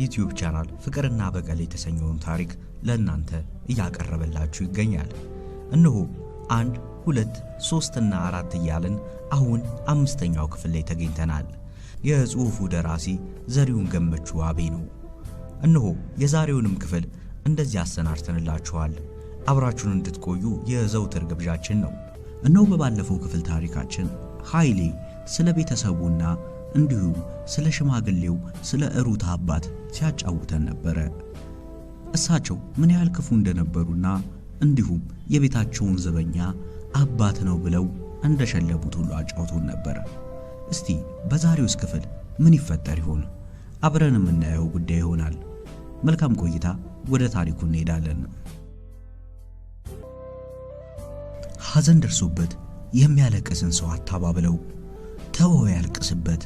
ዩቲዩብ ቻናል ፍቅርና በቀል የተሰኘውን ታሪክ ለእናንተ እያቀረበላችሁ ይገኛል። እነሆ 1 2 3 እና 4 እያልን አሁን 5ኛው ክፍል ላይ ተገኝተናል። የጽሑፉ ደራሲ ዘሪሁን ገመቹ አቤ ነው። እነሆ የዛሬውንም ክፍል እንደዚህ አሰናድተንላችኋል። አብራችሁን እንድትቆዩ የዘውትር ግብዣችን ነው። እነሆ በባለፈው ክፍል ታሪካችን ኃይሌ ስለ ቤተሰቡና እንዲሁም ስለ ሽማግሌው ስለ ሩት አባት ሲያጫውተን ነበር። እሳቸው ምን ያህል ክፉ እንደነበሩና እንዲሁም የቤታቸውን ዘበኛ አባት ነው ብለው እንደሸለሙት ሁሉ አጫውተውን ነበር። እስቲ በዛሬውስ ክፍል ምን ይፈጠር ይሆን? አብረን የምናየው ጉዳይ ይሆናል። መልካም ቆይታ። ወደ ታሪኩ እንሄዳለን። ሐዘን ደርሶበት የሚያለቅስን ሰው አታባብለው፣ ተወው ያልቅስበት።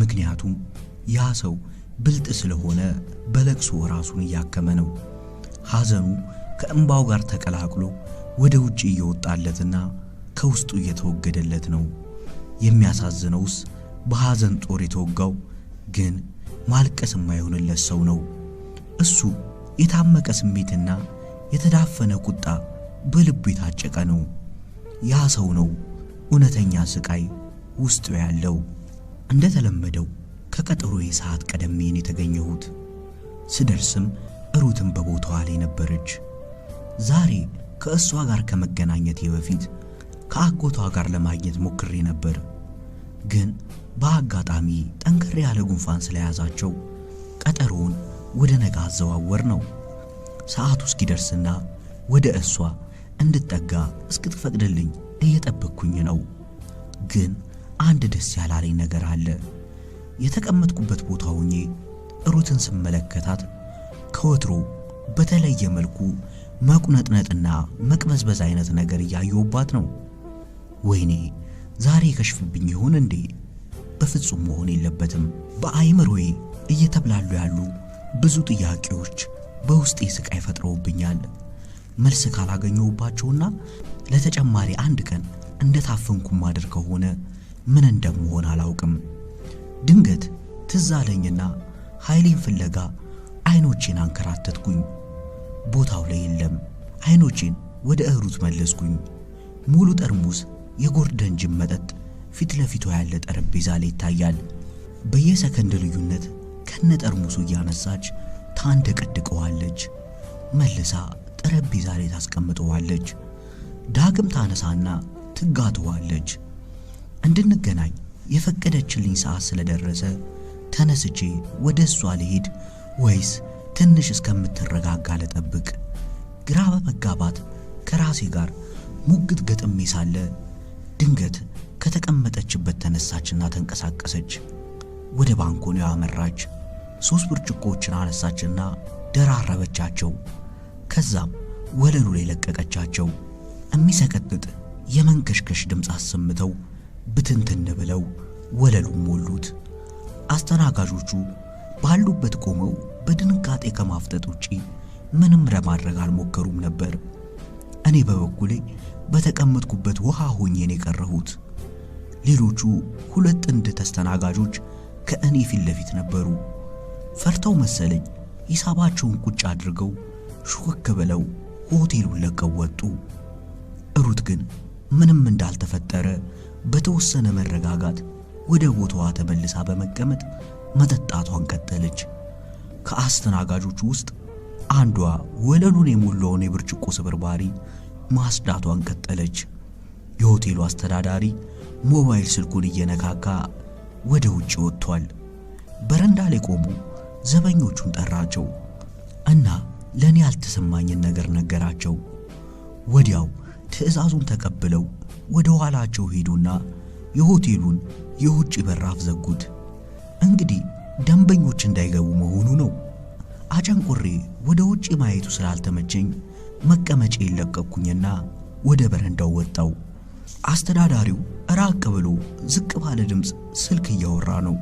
ምክንያቱም ያ ሰው ብልጥ ስለሆነ በለቅሶ ራሱን እያከመ ነው። ሐዘኑ ከእንባው ጋር ተቀላቅሎ ወደ ውጪ እየወጣለትና ከውስጡ እየተወገደለት ነው። የሚያሳዝነውስ በሐዘን ጦር የተወጋው ግን ማልቀስ የማይሆንለት ሰው ነው። እሱ የታመቀ ስሜትና የተዳፈነ ቁጣ በልቡ የታጨቀ ነው። ያ ሰው ነው እውነተኛ ስቃይ ውስጡ ያለው። እንደተለመደው ከቀጠሮዬ ሰዓት ቀደሜን የተገኘሁት። ስደርስም ሩትም በቦታዋ ላይ ነበረች። ዛሬ ከእሷ ጋር ከመገናኘቴ በፊት ከአጎቷ ጋር ለማግኘት ሞክሬ ነበር። ግን በአጋጣሚ ጠንከር ያለ ጉንፋን ስለያዛቸው ቀጠሮውን ወደ ነገ አዘዋወር ነው። ሰዓቱ እስኪደርስና ወደ እሷ እንድጠጋ እስክትፈቅድልኝ እየጠበቅኩኝ ነው። ግን አንድ ደስ ያላለኝ ነገር አለ። የተቀመጥኩበት ቦታ ሆኜ ሩትን ስመለከታት ከወትሮ በተለየ መልኩ መቁነጥነጥና መቅበዝበዝ አይነት ነገር እያየሁባት ነው። ወይኔ ዛሬ ከሽፍብኝ ይሆን እንዴ? በፍጹም መሆን የለበትም። በአይምሮዬ እየተብላሉ ያሉ ብዙ ጥያቄዎች በውስጤ ስቃይ ፈጥረውብኛል። መልስ ካላገኘሁባቸውና ለተጨማሪ አንድ ቀን እንደታፈንኩ ማድር ከሆነ ምን እንደምሆን አላውቅም። ድንገት ትዝ አለኝና ኃይሌን ፍለጋ አይኖቼን አንከራተትኩኝ። ቦታው ላይ የለም። አይኖቼን ወደ ሩት መለስኩኝ። ሙሉ ጠርሙስ የጎርደን ጅም መጠጥ ፊት ለፊቷ ያለ ጠረጴዛ ላይ ይታያል። በየሰከንድ ልዩነት ከነ ጠርሙሱ እያነሳች ታንደቀድቀዋለች። መልሳ ጠረጴዛ ላይ ታስቀምጠዋለች። ዳግም ታነሳና ትጋተዋለች። እንድንገናኝ የፈቀደችልኝ ሰዓት ስለደረሰ ተነስቼ ወደ እሷ ልሄድ ወይስ ትንሽ እስከምትረጋጋ ልጠብቅ? ግራ በመጋባት ከራሴ ጋር ሙግት ገጥሜ ሳለ ድንገት ከተቀመጠችበት ተነሳችና ተንቀሳቀሰች። ወደ ባንኮኒው አመራች። 3 ብርጭቆዎችን አነሳችና ደራረበቻቸው። ከዛም ወለሉ ላይ ለቀቀቻቸው። የሚሰቀጥጥ የመንከሽከሽ ድምፅ አሰምተው ብትንትን ብለው ወለሉን ሞሉት። አስተናጋጆቹ ባሉበት ቆመው በድንጋጤ ከማፍጠጥ ውጪ ምንም ለማድረግ አልሞከሩም ነበር። እኔ በበኩሌ በተቀመጥኩበት ውሃ ሆኜን የቀረሁት። ሌሎቹ 2 ጥንድ ተስተናጋጆች ከእኔ ፊት ለፊት ነበሩ። ፈርተው መሰለኝ ሂሳባቸውን ቁጭ አድርገው ሹክክ ብለው ሆቴሉን ለቀው ወጡ። ሩት ግን ምንም እንዳልተፈጠረ በተወሰነ መረጋጋት ወደ ቦታዋ ተመልሳ በመቀመጥ መጠጣቷን ቀጠለች። ከአስተናጋጆቹ ውስጥ አንዷ ወለሉን የሞላውን የብርጭቆ ስብርባሪ ማስዳቷን ቀጠለች። የሆቴሉ አስተዳዳሪ ሞባይል ስልኩን እየነካካ ወደ ውጭ ወጥቷል። በረንዳ ላይ ቆሞ ዘበኞቹን ጠራቸው እና ለኔ ያልተሰማኝን ነገር ነገራቸው። ወዲያው ትዕዛዙን ተቀብለው ወደ ኋላቸው ሄዱና የሆቴሉን የውጭ በራፍ ዘጉት። እንግዲህ ደንበኞች እንዳይገቡ መሆኑ ነው። አጨንቆሬ ወደ ውጭ ማየቱ ስላልተመቸኝ መቀመጫዬን ለቀቅኩኝና ወደ በረንዳው ወጣው። አስተዳዳሪው ራቅ ብሎ ዝቅ ባለ ድምፅ ስልክ እያወራ ነው።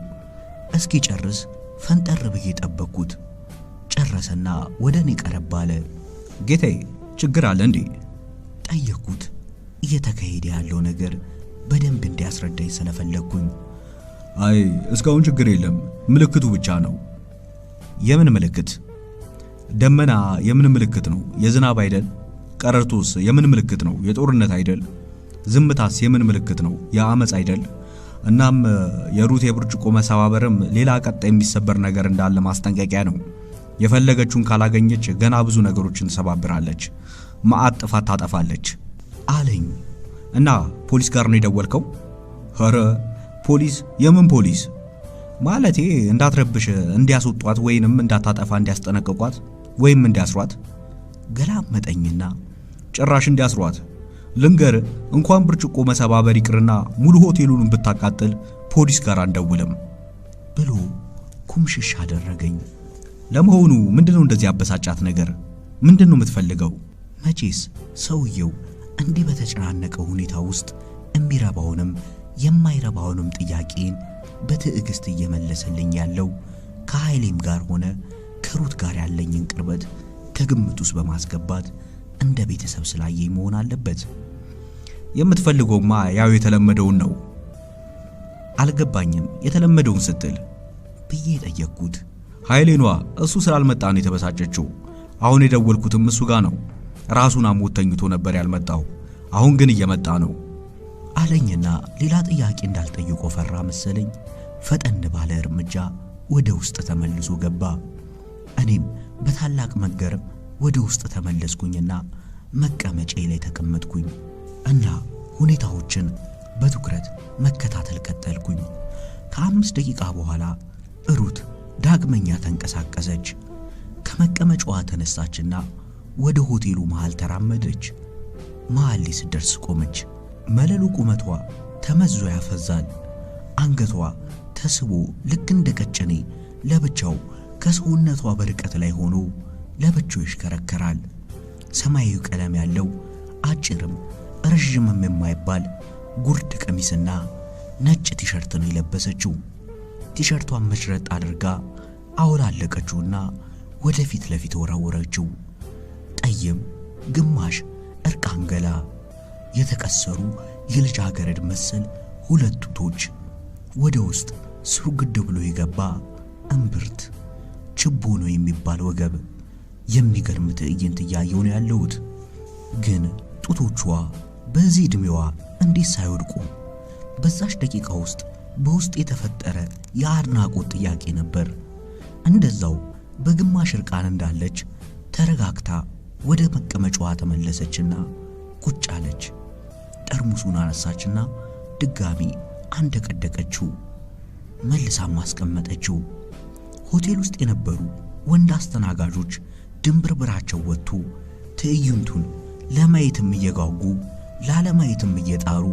እስኪ ጨርስ ፈንጠር ብዬ ጠበቅኩት። ጨረሰና ወደ እኔ ቀረብ አለ። ጌታዬ ችግር አለ እንዴ? ጠየቅኩት። እየተካሄደ ያለው ነገር በደንብ እንዲያስረዳኝ ስለፈለግኩኝ። አይ እስካሁን ችግር የለም፣ ምልክቱ ብቻ ነው። የምን ምልክት? ደመና የምን ምልክት ነው? የዝናብ አይደል? ቀረርቶስ የምን ምልክት ነው? የጦርነት አይደል? ዝምታስ የምን ምልክት ነው? የአመጽ አይደል? እናም የሩት የብርጭቆ መሰባበርም ሌላ ቀጣይ የሚሰበር ነገር እንዳለ ማስጠንቀቂያ ነው። የፈለገችውን ካላገኘች ገና ብዙ ነገሮችን ተሰባብራለች፣ ማአት ጥፋት ታጠፋለች አለኝ። እና ፖሊስ ጋር ነው የደወልከው? ኧረ ፖሊስ? የምን ፖሊስ? ማለቴ እንዳትረብሽ እንዲያስወጧት ወይንም እንዳታጠፋ እንዲያስጠነቅቋት ወይም እንዲያስሯት። ገላመጠኝና ጭራሽ እንዲያስሯት ልንገር፣ እንኳን ብርጭቆ መሰባበር ይቅርና ሙሉ ሆቴሉን ብታቃጥል ፖሊስ ጋር አንደውልም ብሎ ኩምሽሽ አደረገኝ። ለመሆኑ ምንድነው እንደዚህ አበሳጫት ነገር? ምንድነው የምትፈልገው? መቼስ ሰውየው እንዲህ በተጨናነቀ ሁኔታ ውስጥ የሚረባውንም የማይረባውንም ጥያቄን በትዕግስት እየመለሰልኝ ያለው ከኃይሌም ጋር ሆነ ከሩት ጋር ያለኝን ቅርበት ከግምት ውስጥ በማስገባት እንደ ቤተሰብ ስላየኝ መሆን አለበት። የምትፈልገውማ ያው የተለመደውን ነው። አልገባኝም። የተለመደውን ስትል ብዬ ጠየቅኩት። ኃይሌኗ እሱ ስላልመጣ ነው የተበሳጨችው። አሁን የደወልኩትም እሱ ጋር ነው። ራሱን አሞት ተኝቶ ነበር ያልመጣው። አሁን ግን እየመጣ ነው አለኝና ሌላ ጥያቄ እንዳልጠየቆ ፈራ መሰለኝ ፈጠን ባለ እርምጃ ወደ ውስጥ ተመልሶ ገባ። እኔም በታላቅ መገረም ወደ ውስጥ ተመለስኩኝና መቀመጫዬ ላይ ተቀመጥኩኝ እና ሁኔታዎችን በትኩረት መከታተል ቀጠልኩኝ። ከ5 ደቂቃ በኋላ ሩት ዳግመኛ ተንቀሳቀሰች። ከመቀመጫዋ ተነሳችና ወደ ሆቴሉ መሃል ተራመደች። መሃል ላይ ስትደርስ ቆመች። መለሉ ቁመቷ ተመዞ ያፈዛል። አንገቷ ተስቦ ልክ እንደ ቀጭኔ ለብቻው ከሰውነቷ በርቀት ላይ ሆኖ ለብቻው ይሽከረከራል። ሰማያዊ ቀለም ያለው አጭርም ረጅምም የማይባል ጉርድ ቀሚስና ነጭ ቲሸርት ነው የለበሰችው። ቲሸርቷን መሽረጥ አድርጋ አውላለቀችውና ወደፊት ለፊት ወራወረችው። ጠይም ግማሽ እርቃን ገላ፣ የተቀሰሩ የልጃገረድ መሰል ሁለት ጡቶች፣ ወደ ውስጥ ስሩግድ ብሎ የገባ እምብርት፣ ችቦ ነው የሚባል ወገብ። የሚገርም ትዕይንት እያየሁ ነው ያለሁት። ግን ጡቶቿ በዚህ ዕድሜዋ እንዴት ሳይወድቁ? በዛች ደቂቃ ውስጥ በውስጥ የተፈጠረ የአድናቆት ጥያቄ ነበር። እንደዛው በግማሽ እርቃን እንዳለች ተረጋግታ ወደ መቀመጫዋ ተመለሰችና ቁጭ አለች። ጠርሙሱን አነሳችና ድጋሚ አንደቀደቀችው፣ መልሳም አስቀመጠችው። ሆቴል ውስጥ የነበሩ ወንድ አስተናጋጆች ድንብርብራቸው ወጥቶ ትዕይንቱን ለማየትም እየጓጉ ላለማየትም እየጣሩ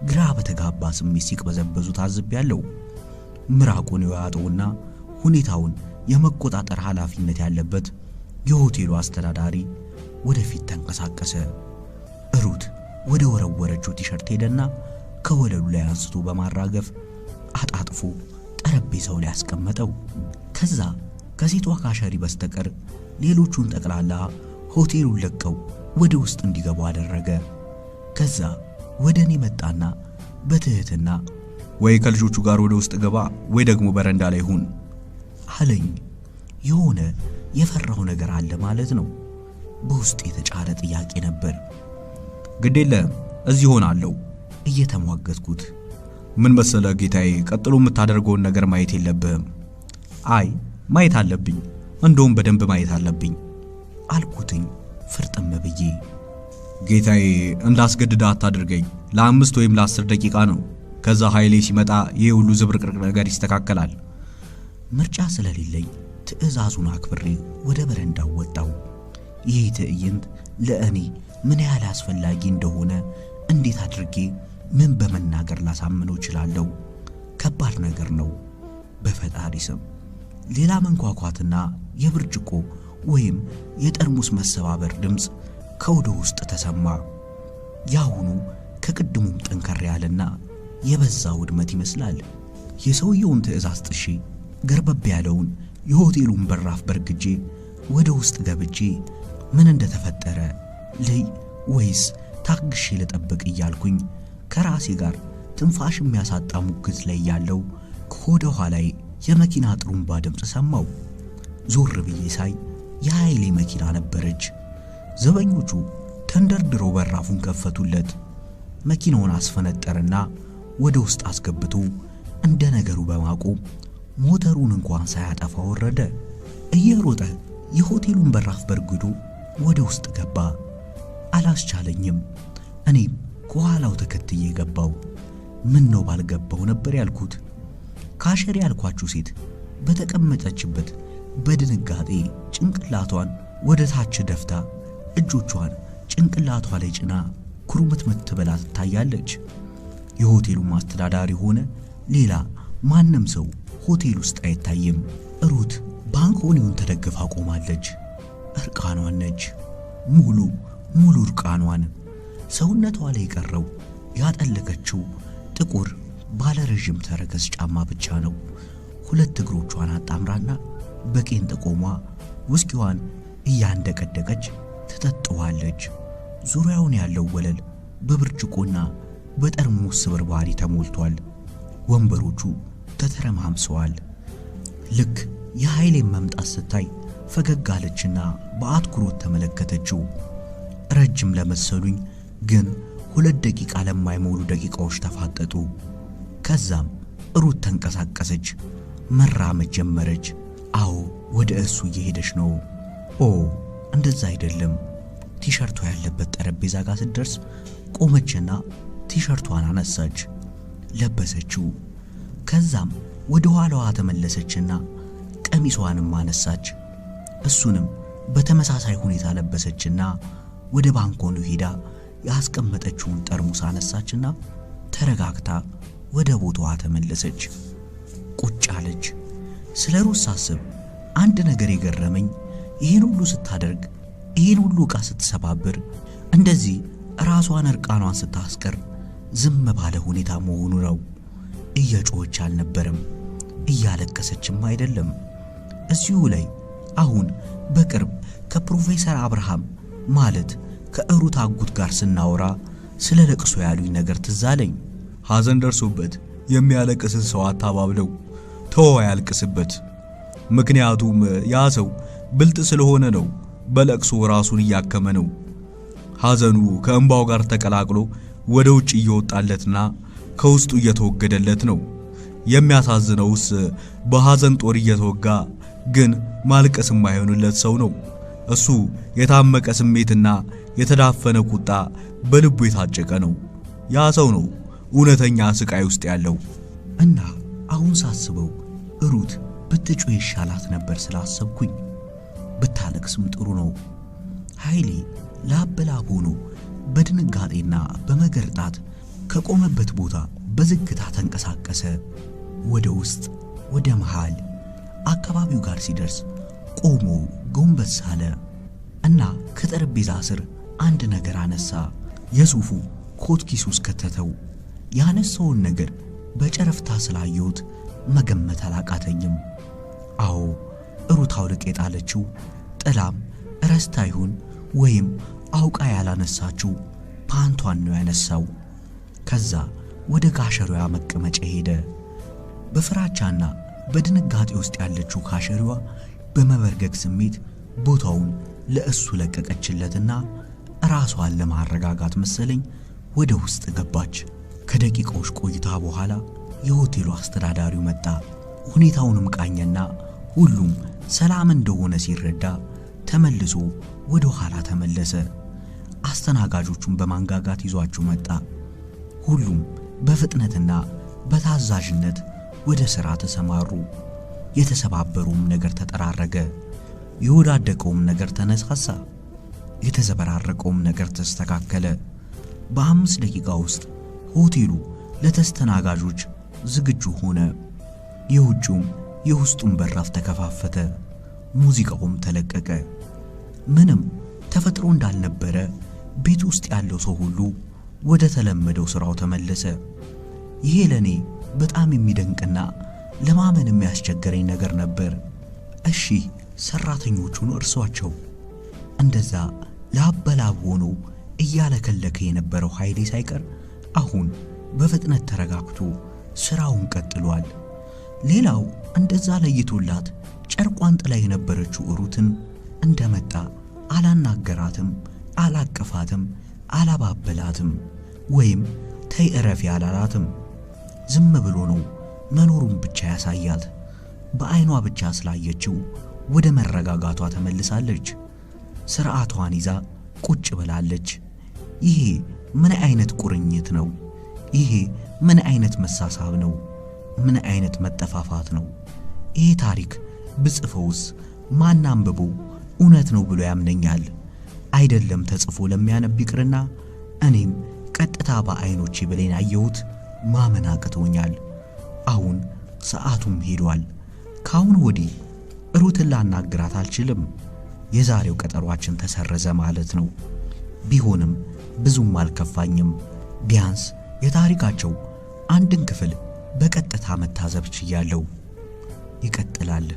ግራ በተጋባ ስሜት ሲቅበዘበዙ ታዝቤያለሁ። ምራቁን የዋጠውና ሁኔታውን የመቆጣጠር ኃላፊነት ያለበት የሆቴሉ አስተዳዳሪ ወደፊት ተንቀሳቀሰ። ሩት ወደ ወረወረችው ቲሸርት ሄደና ከወለሉ ላይ አንስቶ በማራገፍ አጣጥፎ ጠረጴዛው ላይ ያስቀመጠው። ከዛ ከሴቷ ካሸሪ በስተቀር ሌሎቹን ጠቅላላ ሆቴሉን ለቀው ወደ ውስጥ እንዲገቡ አደረገ። ከዛ ወደ እኔ መጣና በትህትና ወይ ከልጆቹ ጋር ወደ ውስጥ ገባ ወይ ደግሞ በረንዳ ላይ ሁን አለኝ። የሆነ የፈራው ነገር አለ ማለት ነው። በውስጥ የተጫረ ጥያቄ ነበር። ግዴለ እዚህ ሆናለሁ እየተሟገትኩት። ምን መሰለ ጌታዬ፣ ቀጥሎ የምታደርገውን ነገር ማየት የለብህም። አይ ማየት አለብኝ፣ እንደውም በደንብ ማየት አለብኝ አልኩትኝ ፍርጥም ብዬ። ጌታዬ እንዳስገድዳ አታድርገኝ። ለ5 ወይም ለ10 ደቂቃ ነው። ከዛ ኃይሌ ሲመጣ ይሄ ሁሉ ዝብርቅርቅ ነገር ይስተካከላል። ምርጫ ስለሌለኝ ትዕዛዙን አክብሬ ወደ በረንዳው ወጣው። ይህ ትዕይንት ለእኔ ምን ያህል አስፈላጊ እንደሆነ እንዴት አድርጌ ምን በመናገር ላሳምነው እችላለሁ? ከባድ ነገር ነው። በፈጣሪ ስም ሌላ መንኳኳትና የብርጭቆ ወይም የጠርሙስ መሰባበር ድምፅ ከወደ ውስጥ ተሰማ። ያሁኑ ከቅድሙም ጠንከር ያለና የበዛ ውድመት ይመስላል። የሰውየውን ትዕዛዝ ጥሼ ገርበብ ያለውን የሆቴሉን በራፍ በርግጄ ወደ ውስጥ ገብቼ ምን እንደተፈጠረ ልይ ወይስ ታግሼ ልጠብቅ እያልኩኝ ከራሴ ጋር ትንፋሽ የሚያሳጣ ሙግት ላይ ያለው ከወደ ኋላዬ የመኪና ጥሩምባ ድምፅ ሰማው። ዞር ብዬ ሳይ የኃይሌ መኪና ነበረች። ዘበኞቹ ተንደርድረው በራፉን ከፈቱለት። መኪናውን አስፈነጠረና ወደ ውስጥ አስገብቶ እንደ ነገሩ በማቆም ሞተሩን እንኳን ሳያጠፋ ወረደ። እየሮጠ የሆቴሉን በራፍ በርግዶ ወደ ውስጥ ገባ። አላስቻለኝም። እኔም ከኋላው ተከትዬ ገባው። ምን ነው ባልገባው ነበር ያልኩት። ካሸሪ ያልኳችሁ ሴት በተቀመጠችበት በድንጋጤ ጭንቅላቷን ወደ ታች ደፍታ እጆቿን ጭንቅላቷ ላይ ጭና ኩርምትምት ብላ ትታያለች። የሆቴሉ ማስተዳዳሪ ሆነ ሌላ ማንም ሰው ሆቴል ውስጥ አይታይም። ሩት ባንኮኒውን ተደግፋ ቆማለች። እርቃኗን ነች። ሙሉ እርቃኗን። ሰውነቷ ላይ የቀረው ያጠለቀችው ጥቁር ባለረጅም ተረከዝ ጫማ ብቻ ነው። ሁለት እግሮቿን አጣምራና በቄንጥ ቆሟ ውስኪዋን እያንደቀደቀች ትጠጣዋለች። ዙሪያውን ያለው ወለል በብርጭቆና በጠርሙስ ስብርባሪ ተሞልቷል። ወንበሮቹ ተተረማምሰዋል። ልክ የኃይሌን መምጣት ስታይ ፈገግ አለችና በአትኩሮት ተመለከተችው። ረጅም ለመሰሉኝ ግን 2 ደቂቃ ለማይሞሉ ደቂቃዎች ተፋጠጡ። ከዛም ሩት ተንቀሳቀሰች፣ መራመድ ጀመረች። አዎ ወደ እሱ እየሄደች ነው። እንደዛ አይደለም። ቲሸርቷ ያለበት ጠረጴዛ ጋር ስትደርስ ቆመችና ቲሸርቷን አነሳች፣ ለበሰችው። ከዛም ወደ ኋላዋ ተመለሰችና ቀሚሷንም አነሳች። እሱንም በተመሳሳይ ሁኔታ ለበሰችና ወደ ባንኮኒው ሄዳ ያስቀመጠችውን ጠርሙስ አነሳችና ተረጋግታ ወደ ቦታዋ ተመለሰች። ቁጭ አለች። ስለ ሩት ሳስብ አንድ ነገር የገረመኝ ይሄን ሁሉ ስታደርግ፣ ይሄን ሁሉ ዕቃ ስትሰባብር፣ እንደዚህ ራሷን እርቃኗን ስታስቀር ዝም ባለ ሁኔታ መሆኑ ነው። እየጮኸች አልነበረም፣ እያለቀሰችም አይደለም። እዚሁ ላይ አሁን በቅርብ ከፕሮፌሰር አብርሃም ማለት ከሩት አጉት ጋር ስናወራ ስለ ለቅሶ ያሉኝ ነገር ትዝ አለኝ። ሐዘን ደርሶበት የሚያለቅስን ሰው አታባብለው፣ ተወው ያልቅስበት። ምክንያቱም ያ ሰው ብልጥ ስለሆነ ነው። በለቅሶ ራሱን እያከመ ነው። ሐዘኑ ከእንባው ጋር ተቀላቅሎ ወደ ውጭ እየወጣለትና ከውስጡ እየተወገደለት ነው። የሚያሳዝነውስ በሐዘን ጦር እየተወጋ ግን ማልቀስ የማይሆንለት ሰው ነው። እሱ የታመቀ ስሜትና የተዳፈነ ቁጣ በልቡ የታጨቀ ነው። ያ ሰው ነው እውነተኛ ስቃይ ውስጥ ያለው። እና አሁን ሳስበው ሩት ብትጮህ ይሻላት ነበር ስላሰብኩኝ። ብታለቅስም ጥሩ ነው። ኃይሌ ላበላብ ሆኖ በድንጋጤና በመገርጣት ከቆመበት ቦታ በዝግታ ተንቀሳቀሰ። ወደ ውስጥ ወደ መሃል አካባቢው ጋር ሲደርስ ቆሞ ጎንበስ አለ እና ከጠረጴዛ ስር አንድ ነገር አነሳ። የሱፉ ኮት ኪስ ውስጥ ከተተው። ያነሳውን ነገር በጨረፍታ ስላየሁት መገመት አላቃተኝም። አዎ ሩት አውልቅ የጣለችው ጥላም ረስታ ይሁን ወይም አውቃ ያላነሳችው ፓንቷን ነው ያነሳው። ከዛ ወደ ጋሸሪዋ መቀመጫ ሄደ። በፍራቻና በድንጋጤ ውስጥ ያለችው ካሸሪዋ በመበርገግ ስሜት ቦታውን ለእሱ ለቀቀችለትና ራሷን ለማረጋጋት መሰለኝ ወደ ውስጥ ገባች። ከደቂቃዎች ቆይታ በኋላ የሆቴሉ አስተዳዳሪው መጣ። ሁኔታውንም ቃኘና ሁሉም ሰላም እንደሆነ ሲረዳ ተመልሶ ወደ ኋላ ተመለሰ። አስተናጋጆቹን በማንጋጋት ይዟቸው መጣ። ሁሉም በፍጥነትና በታዛዥነት ወደ ሥራ ተሰማሩ። የተሰባበሩም ነገር ተጠራረገ፣ የወዳደቀውም ነገር ተነሳሳ፣ የተዘበራረቀውም ነገር ተስተካከለ። በ5 ደቂቃ ውስጥ ሆቴሉ ለተስተናጋጆች ዝግጁ ሆነ። የውጭውም የውስጡም በራፍ ተከፋፈተ፣ ሙዚቃውም ተለቀቀ። ምንም ተፈጥሮ እንዳልነበረ ቤት ውስጥ ያለው ሰው ሁሉ ወደ ተለመደው ስራው ተመለሰ። ይሄ ለኔ በጣም የሚደንቅና ለማመን የሚያስቸግረኝ ነገር ነበር። እሺ ሰራተኞቹን እርሷቸው። እንደዛ ላበላብ ሆኖ እያለከለከ የነበረው ኃይሌ ሳይቀር አሁን በፍጥነት ተረጋግቶ ስራውን ቀጥሏል። ሌላው እንደዛ ለይቶላት ጨርቋን ጥላ የነበረችው ሩትን እንደመጣ አላናገራትም፣ አላቀፋትም፣ አላባበላትም ወይም ተይ እረፊ አላላትም። ዝም ብሎ ነው መኖሩን ብቻ ያሳያት። በአይኗ ብቻ ስላየችው ወደ መረጋጋቷ ተመልሳለች። ስርዓቷን ይዛ ቁጭ ብላለች። ይሄ ምን አይነት ቁርኝት ነው? ይሄ ምን አይነት መሳሳብ ነው? ምን አይነት መጠፋፋት ነው? ይሄ ታሪክ ብጽፈውስ ማን አንብቦ እውነት ነው ብሎ ያምነኛል? አይደለም ተጽፎ ለሚያነብ ይቅርና እኔም ቀጥታ በአይኖቼ ብሌን አየሁት ማመን አቅቶኛል። አሁን ሰዓቱም ሄዷል። ካሁን ወዲህ ሩትን ላናግራት አልችልም። የዛሬው ቀጠሯችን ተሰረዘ ማለት ነው። ቢሆንም ብዙም አልከፋኝም። ቢያንስ የታሪካቸው አንድን ክፍል በቀጥታ መታዘብ ችያለሁ። ይቀጥላል።